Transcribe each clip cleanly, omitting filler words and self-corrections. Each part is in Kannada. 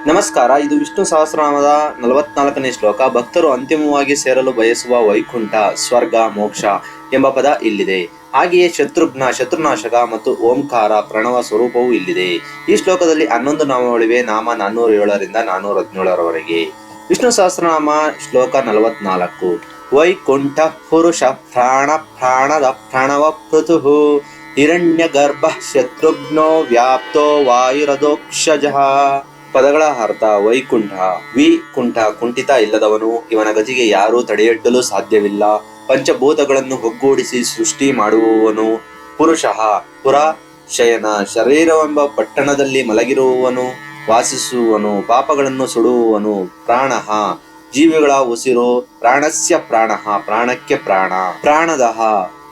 ನಮಸ್ಕಾರ. ಇದು ವಿಷ್ಣು ಸಹಸ್ರನಾಮದ 44ನೇ ಶ್ಲೋಕ. ಭಕ್ತರು ಅಂತಿಮವಾಗಿ ಸೇರಲು ಬಯಸುವ ವೈಕುಂಠ, ಸ್ವರ್ಗ, ಮೋಕ್ಷ ಎಂಬ ಪದ ಇಲ್ಲಿದೆ. ಹಾಗೆಯೇ ಶತ್ರುಘ್ನ, ಶತ್ರುನಾಶಕ ಮತ್ತು ಓಂಕಾರ ಪ್ರಣವ ಸ್ವರೂಪವೂ ಇಲ್ಲಿದೆ. ಈ ಶ್ಲೋಕದಲ್ಲಿ 11 ನಾಮಗಳಿವೆ. ನಾಮ 407ರಿಂದ 417ರವರೆಗೆ. ವಿಷ್ಣು ಸಹಸ್ರನಾಮ ಶ್ಲೋಕ 44. ವೈಕುಂಠ ಪುರುಷ ಪ್ರಾಣ ಪ್ರಾಣದ ಪ್ರಣವ ಪೃಥು ಹಿರಣ್ಯ ಗರ್ಭ ಶತ್ರುಘ್ನೋ ವ್ಯಾಪ್ತೋ ವಾಯುರದೋಕ್ಷಜಃ. ಪದಗಳ ಅರ್ಥ: ವೈಕುಂಠ, ಕುಂಠ, ಕುಂಠಿತ ಇಲ್ಲದವನು, ಇವನ ಗತಿಗೆ ಯಾರೂ ತಡೆಯೊಡ್ಡಲು ಸಾಧ್ಯವಿಲ್ಲ. ಪಂಚಭೂತಗಳನ್ನು ಒಗ್ಗೂಡಿಸಿ ಸೃಷ್ಟಿ ಮಾಡುವವನು. ಪುರುಷಃ, ಪುರ ಶಯನ, ಶರೀರವೆಂಬ ಪಟ್ಟಣದಲ್ಲಿ ಮಲಗಿರುವವನು, ವಾಸಿಸುವವನು, ಪಾಪಗಳನ್ನು ಸುಡುವವನು. ಪ್ರಾಣಃ, ಜೀವಿಗಳ ಉಸಿರು. ಪ್ರಾಣಸ್ಯ ಪ್ರಾಣಃ, ಪ್ರಾಣಕ್ಕೆ ಪ್ರಾಣ. ಪ್ರಾಣದಃ,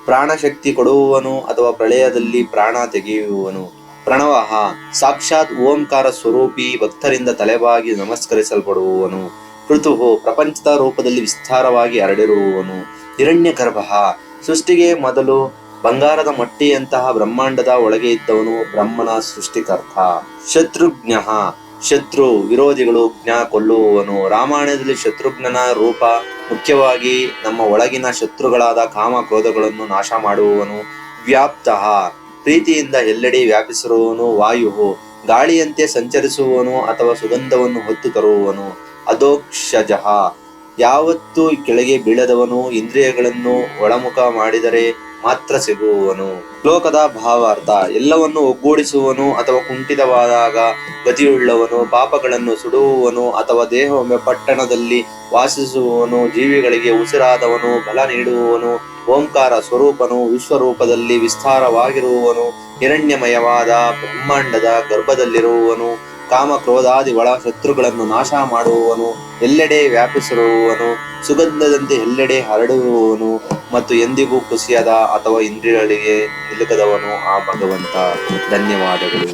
ಪ್ರಾಣಶಕ್ತಿ ಕೊಡುವವನು ಅಥವಾ ಪ್ರಳಯದಲ್ಲಿ ಪ್ರಾಣ ತೆಗೆಯುವವನು. ಪ್ರಣವಃ, ಸಾಕ್ಷಾತ್ ಓಂಕಾರ ಸ್ವರೂಪಿ, ಭಕ್ತರಿಂದ ತಲೆಬಾಗಿ ನಮಸ್ಕರಿಸಲ್ಪಡುವವನು. ಪೃಥುಃ, ಪ್ರಪಂಚದ ರೂಪದಲ್ಲಿ ವಿಸ್ತಾರವಾಗಿ ಹರಡಿರುವವನು. ಹಿರಣ್ಯ ಗರ್ಭಃ, ಸೃಷ್ಟಿಗೆ ಮೊದಲು ಬಂಗಾರದ ಮಟ್ಟಿಯಂತಹ ಬ್ರಹ್ಮಾಂಡದ ಒಳಗೆ ಇದ್ದವನು, ಬ್ರಹ್ಮನ ಸೃಷ್ಟಿಕರ್ತ. ಶತ್ರುಘ್ನಃ, ಶತ್ರು, ವಿರೋಧಿಗಳು, ಜ್ಞ, ಕೊಲ್ಲುವವನು. ರಾಮಾಯಣದಲ್ಲಿ ಶತ್ರುಘ್ನನ ರೂಪ ಮುಖ್ಯವಾಗಿ ನಮ್ಮ ಒಳಗಿನ ಶತ್ರುಗಳಾದ ಕಾಮ ಕ್ರೋಧಗಳನ್ನು ನಾಶ ಮಾಡುವವನು. ವ್ಯಾಪ್ತಃ, ಪ್ರೀತಿಯಿಂದ ಎಲ್ಲೆಡೆ ವ್ಯಾಪಿಸಿರುವವನು. ವಾಯು, ಗಾಳಿಯಂತೆ ಸಂಚರಿಸುವವನು ಅಥವಾ ಸುಗಂಧವನ್ನು ಹೊತ್ತು ತರುವವನು. ಅಧೋಕ್ಷಜಃ, ಯಾವತ್ತೂ ಕೆಳಗೆ ಬೀಳದವನು. ಇಂದ್ರಿಯಗಳನ್ನು ಒಳಮುಖ ಮಾಡಿದರೆ ಮಾತ್ರ ಸಿಗುವವನು. ಶ್ಲೋಕದ ಭಾವಾರ್ಥ: ಎಲ್ಲವನ್ನು ಒಗ್ಗೂಡಿಸುವವನು ಅಥವಾ ಕುಂಠಿತವಾದಾಗ ಗತಿಯುಳ್ಳವನು. ಪಾಪಗಳನ್ನು ಸುಡುವವನು ಅಥವಾ ದೇಹವೆಂಬ ಪಟ್ಟಣದಲ್ಲಿ ವಾಸಿಸುವವನು. ಜೀವಿಗಳಿಗೆ ಉಸಿರಾದವನು, ಬಲ ನೀಡುವವನು. ಓಂಕಾರ ಸ್ವರೂಪನು, ವಿಶ್ವರೂಪದಲ್ಲಿ ವಿಸ್ತಾರವಾಗಿರುವವನು. ಹಿರಣ್ಯಮಯವಾದ ಬ್ರಹ್ಮಾಂಡದ ಗರ್ಭದಲ್ಲಿರುವವನು. ಕಾಮ ಕ್ರೋಧಾದಿ ಒಳ ಶತ್ರುಗಳನ್ನು ನಾಶ ಮಾಡುವವನು. ಎಲ್ಲೆಡೆ ವ್ಯಾಪಿಸಿರುವವನು. ಸುಗಂಧದಂತೆ ಎಲ್ಲೆಡೆ ಹರಡುವವನು ಮತ್ತು ಎಂದಿಗೂ ಕುಸಿಯದ ಅಥವಾ ಇಂದ್ರಿಯಗಳಿಗೆ ನಿಲುಕದವನು ಆ ಭಗವಂತ. ಧನ್ಯವಾದಗಳು.